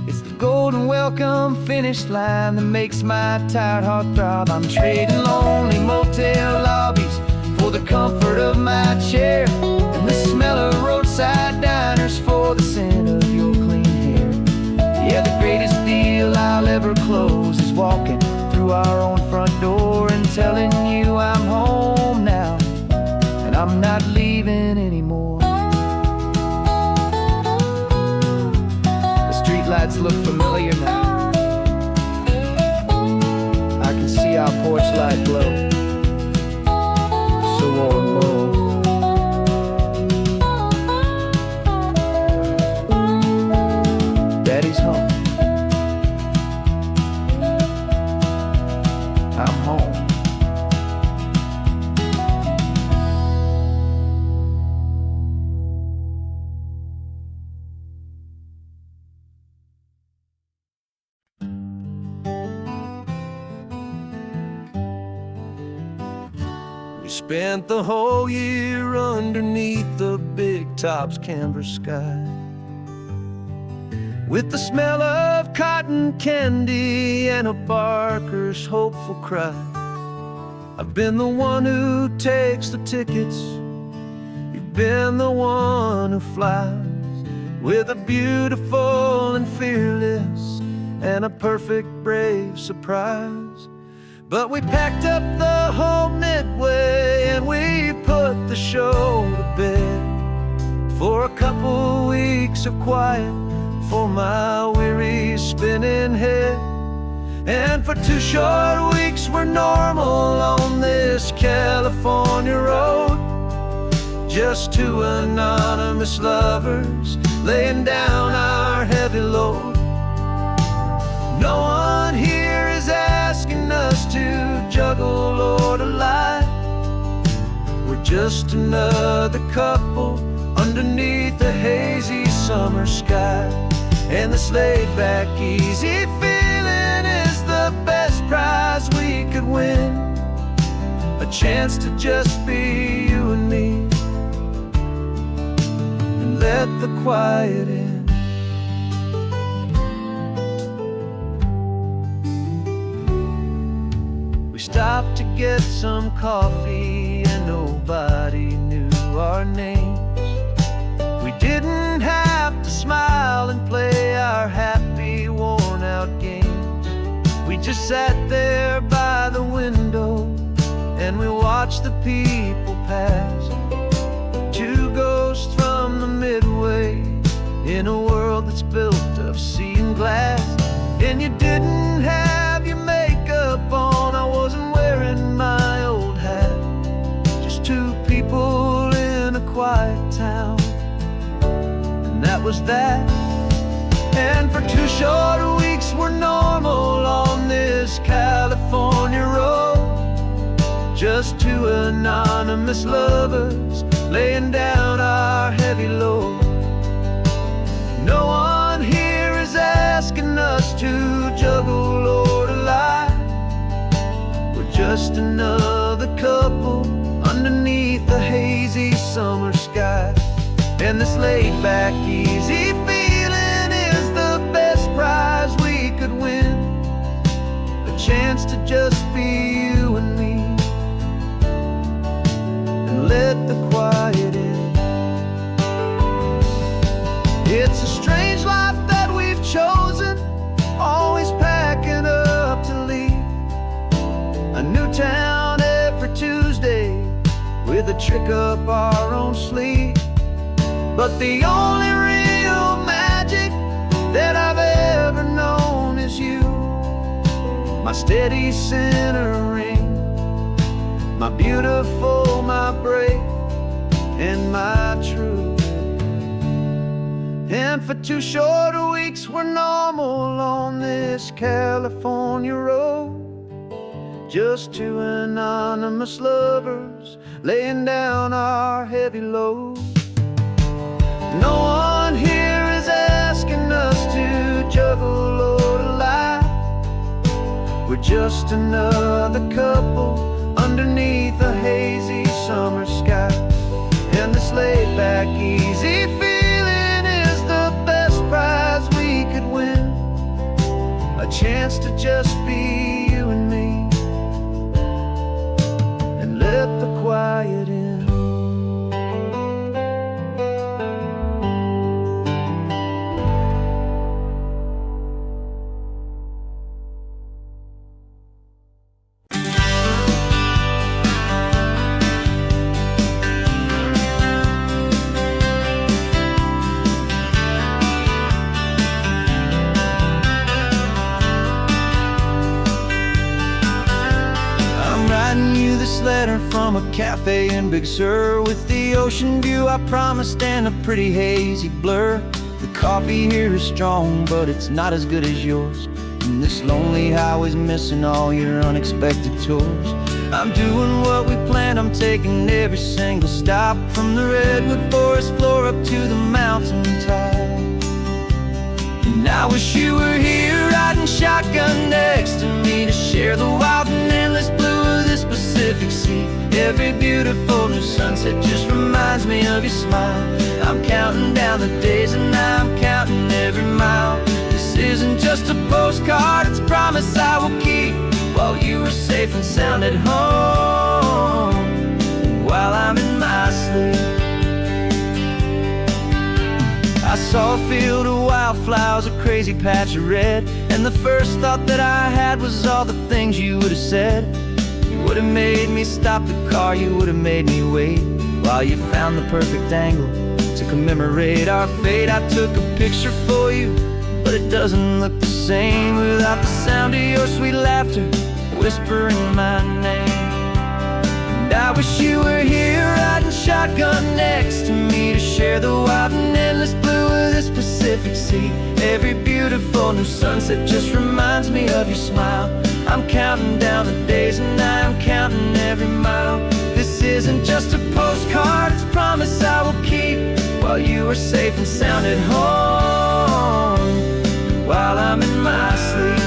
It's the golden welcome finish line that makes my tired heart throb. I'm trading lonely motel lobbies for the comfort of my chair, and the smell of roadside diners for the scent of your clean hair. Yeah, the greatest deal I'll ever close is walking through our own front door and telling you I'm home now, and I'm not leaving anymore.
lights look familiar now. I can see our porch light glow, so warm, low. Daddy's home. I'm home. We spent the whole year underneath the big top's canvas sky, with the smell of cotton candy and a barker's hopeful cry. I've been the one who takes the tickets, you've been the one who flies, with a beautiful and fearless and a perfect brave surprise. But we packed up the whole Midway and we put the show to bed for a couple weeks of quiet for my weary spinning head. And for 2 short weeks we're normal on this California road, just 2 anonymous lovers laying down our heavy load. No one here is asking us to juggle or to lie. We're just another couple underneath a hazy summer sky. And this laid-back, easy feeling is the best prize we could win, a chance to just be you and me, and let the quiet in. We stopped to get some coffee and nobody knew our names. We didn't have to smile and play our happy, worn-out games. We just sat there by the window and we watched the people pass. 2 ghosts from the Midway in a world that's built of sea and glass. And you didn't have your makeup on, I wasn't wearing my old hat. Just 2 people in a quiet town, and that was that. And for 2 short weeks we're normal on this California road, just 2 anonymous lovers laying down our heavy load. No one here is asking us to juggle or to lie. We're just another couple underneath the hazy summer sky. And this laid-back, easy feeling is the best prize we could win, a chance to just be you and me, and let the quiet in. It's a strange life that we've chosen, always packing up to leave a new town every Tuesday with a trick up our own sleeve. But the only real magic that I've ever known is you, my steady centering, my beautiful, my brave, and my true. And for 2 short weeks we're normal on this California road, just 2 anonymous lovers laying down our heavy load. No one here is asking us to juggle or to lie. We're just another couple underneath a hazy summer sky. And this laid-back, easy feeling is the best prize we could win, a chance to just be you and me, and let the quiet in.
letter from a cafe in Big Sur, with the ocean view I promised and a pretty hazy blur. The coffee here is strong, but it's not as good as yours, and this lonely highway's missing all your unexpected tours. I'm doing what we planned, I'm taking every single stop, from the redwood forest floor up to the mountain top. And I wish you were here riding shotgun next to me, to share the wild and endless blue of this Pacific Sea. Every beautiful new sunset just reminds me of your smile. I'm counting down the days and I'm counting every mile. This isn't just a postcard, it's a promise I will keep, while you are safe and sound at home, and while I'm in my sleep. I saw a field of wildflowers, a crazy patch of red, and the first thought that I had was all the things you would have said. You would have made me stop the car, you would have made me wait, while you found the perfect angle to commemorate our fate. I took a picture for you, but it doesn't look the same without the sound of your sweet laughter whispering my name. And I wish you were here riding shotgun next to me, to share the wild and endless blue of this Pacific Sea. Every beautiful new sunset just reminds me of your smile. I'm counting down the days and I'm counting every mile. This isn't just a postcard, it's a promise I will keep, while you are safe and sound at home, while I'm in my sleep.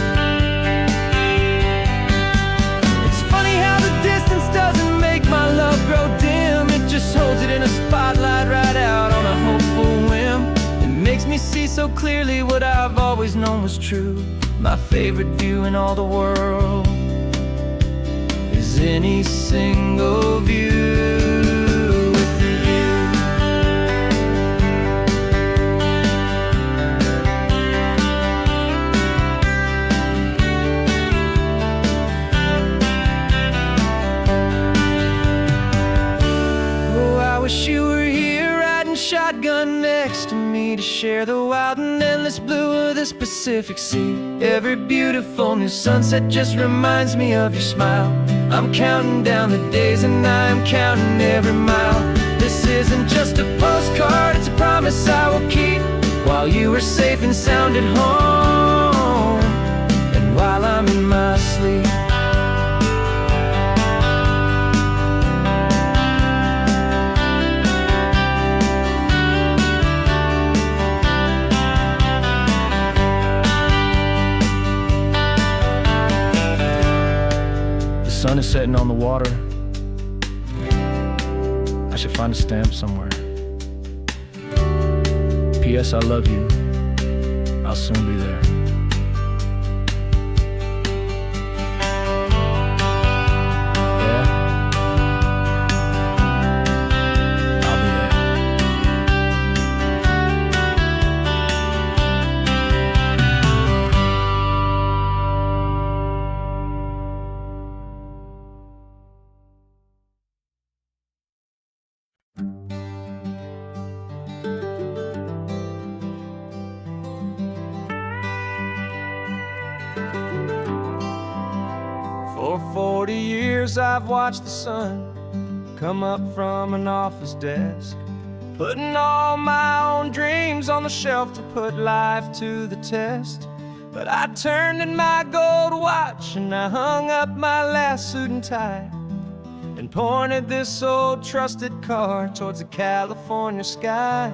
It's funny how the distance doesn't make my love grow dim, it just holds it in a spotlight right out on a hopeful whim. It makes me see so clearly what I've always known was true. My favorite view in all the world is any single view with you. Oh, I wish you were here riding shotgun next to me, to share the wild and endless blue of this Pacific Sea. Every beautiful new sunset just reminds me of your smile. I'm counting down the days and I'm counting every mile. This isn't just a postcard, it's a promise I will keep, while you are safe and sound at home, and while I'm in my sleep. The sun is setting on the water. I should find a stamp somewhere. P.S. I love you. I'll soon be there. Yeah? I'll be there. For 40 years I've watched the sun come up from an office desk, putting all my own dreams on the shelf to put life to the test. But I turned in my gold watch and I hung up my last suit and tie, and pointed this old trusted car towards the California sky.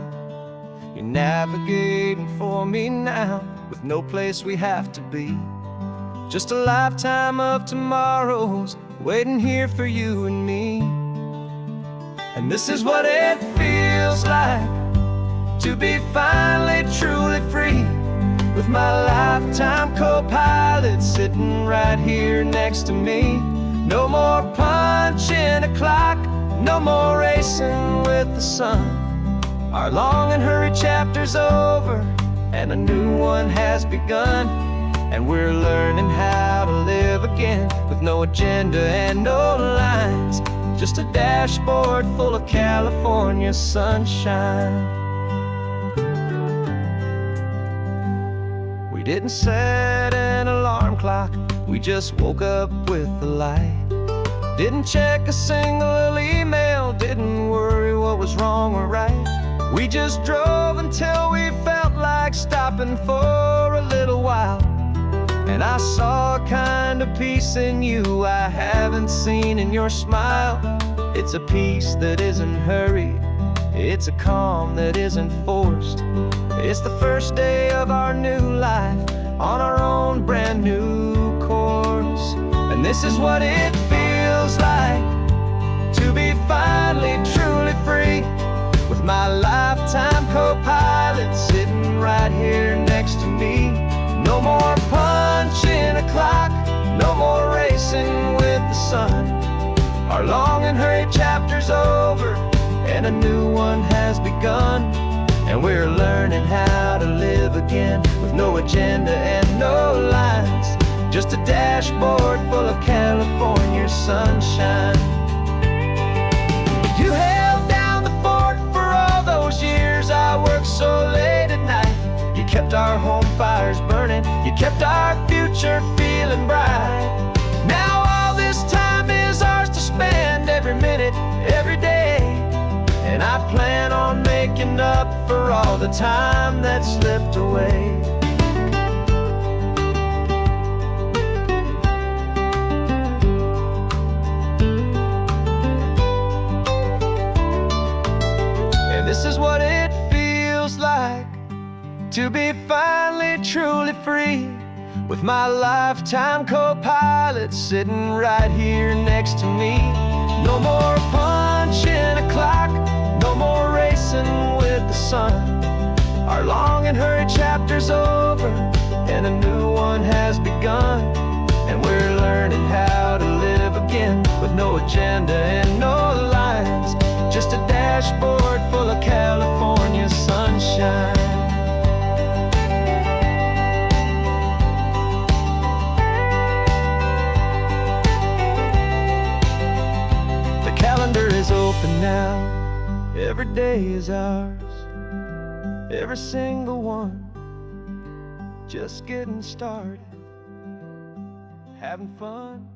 You're navigating for me now, with no place we have to be, just a lifetime of tomorrows waiting here for you and me. And this is what it feels like to be finally truly free, with my lifetime co-pilot sitting right here next to me. No more punching a clock, no more racing with the sun. Our long and hurried chapter's over and a new one has begun, and we're learning how to live again, with no agenda and no lines, just a dashboard full of California sunshine. We didn't set an alarm clock, we just woke up with the light.
Didn't check a single email, didn't worry what was wrong or right. We just drove until we felt like stopping for a little while. And I saw a kind of peace in you I haven't seen in your smile. It's a peace that isn't hurried, it's a calm that isn't forced. It's the first day of our new life on our own brand new course. And this is what it feels like to be finally truly free, with my lifetime co-pilot sitting right here next to me. No more punching a clock, no more racing with the sun. Our long and hurried chapter's over, and a new one has begun. And we're learning how to live again, with no agenda and no lines, just a dashboard full of California sunshine. You held down the fort for all those years I worked so late at night. You kept our home fires burning, you kept our future feeling bright. Now all this time is ours to spend, every minute, every day. And I plan on making up for all the time that slipped away. And this is what it feels like to be finally truly free, with my lifetime co-pilot sitting right here next to me. No more punching a clock, no more racing with the sun. Our long and hurried chapter's over, and a new one has begun. And we're learning how to live again, with no agenda and no lines, just a dashboard full of California sunshine. The calendar is open now, every day is ours, every single one, just getting started, having fun.